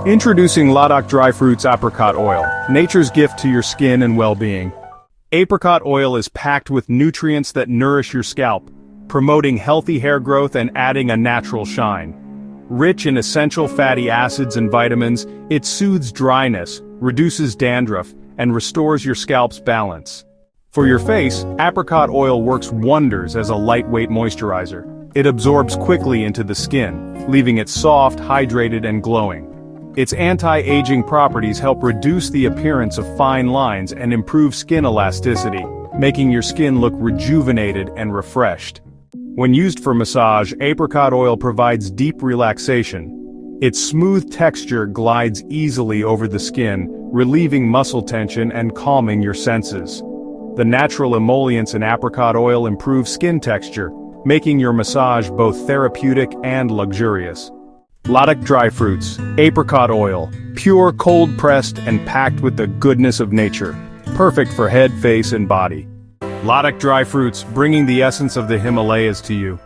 Introducing Ladakh Dry Fruits Apricot Oil, nature's gift to your skin and well-being. Apricot oil is packed with nutrients that nourish your scalp, promoting healthy hair growth and adding a natural shine. Rich in essential fatty acids and vitamins, it soothes dryness, reduces dandruff, and restores your scalp's balance. For your face, apricot oil works wonders as a lightweight moisturizer. It absorbs quickly into the skin, leaving it soft, hydrated, and glowing. Its anti-aging properties help reduce the appearance of fine lines and improve skin elasticity, making your skin look rejuvenated and refreshed. When used for massage, apricot oil provides deep relaxation. Its smooth texture glides easily over the skin, relieving muscle tension and calming your senses. The natural emollients in apricot oil improve skin texture, making your massage both therapeutic and luxurious. Ladakh Dry Fruits, Apricot Oil, pure cold-pressed and packed with the goodness of nature. Perfect for head, face, and body. Ladakh Dry Fruits, bringing the essence of the Himalayas to you.